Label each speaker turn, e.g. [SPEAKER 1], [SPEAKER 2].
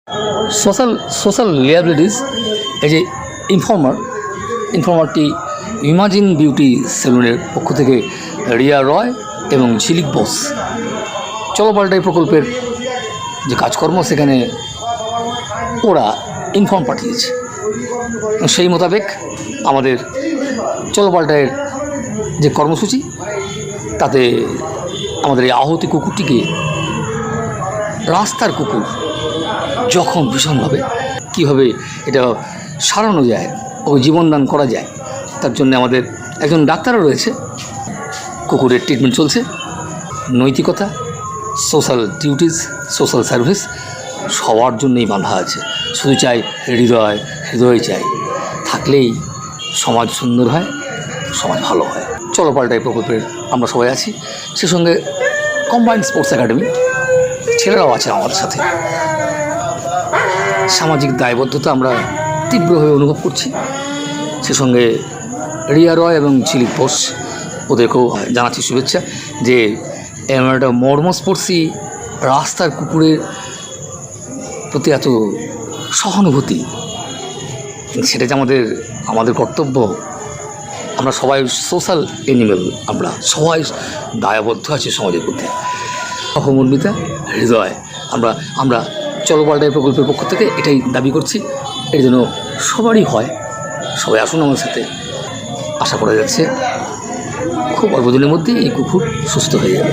[SPEAKER 1] Social লিয়াবিলিটিস, এই যে ইনফর্মারটি imagine beauty সেলুনের পক্ষ থেকে রিয়া রয় এবং ঝিলিক বোস চলো পাল্টাই প্রকল্পের যে কাজকর্ম, সেখানে ওরা ইনফর্ম পাঠিয়েছে। সেই মোতাবেক আমাদের চলো পাল্টাইয়ের যে কর্মসূচি, তাতে আমাদের এই আহতি কুকুরটিকে, রাস্তার কুকুর, জখম ভীষণভাবে, কীভাবে এটা সারানো যায়, ওকে জীবনদান করা যায়, তার জন্য আমাদের একজন ডাক্তারও রয়েছে। কুকুরের ট্রিটমেন্ট চলছে। নৈতিকতা, সোশ্যাল ডিউটিস, সোশ্যাল সার্ভিস সবার জন্যই বাঁধা আছে। শুধু চাই হৃদয় চাই, থাকলেই সমাজ সুন্দর হয়, সমাজ ভালো হয়। চলো পাল্টাই প্রকল্পের আমরা সবাই আছি, সে সঙ্গে কম্বাইন্ড স্পোর্টস একাডেমি ছেলেরাও আছে আমাদের সাথে। সামাজিক দায়বদ্ধতা আমরা তীব্রভাবে অনুভব করছি। সে সঙ্গে রিয়া রয় এবং ঝিলিক বোস, ওদেরকেও জানাচ্ছি শুভেচ্ছা যে এমন একটা মর্মস্পর্শী রাস্তার কুকুরের প্রতি এত সহানুভূতি, সেটা যে আমাদের কর্তব্য। আমরা সবাই সোশ্যাল অ্যানিমেল, আমরা সবাই দায়বদ্ধ আছি সমাজের প্রতি। সহমর্মিতা, হৃদয়, আমরা চলো পাল্টাই প্রকল্পের পক্ষ থেকে এটাই দাবি করছি। এর জন্য সবারই হয়, সবাই আসুন আমার সাথে। আশা করা যাচ্ছে খুব অল্প দিনের মধ্যেই এই কুকুর সুস্থ হয়ে যাবে।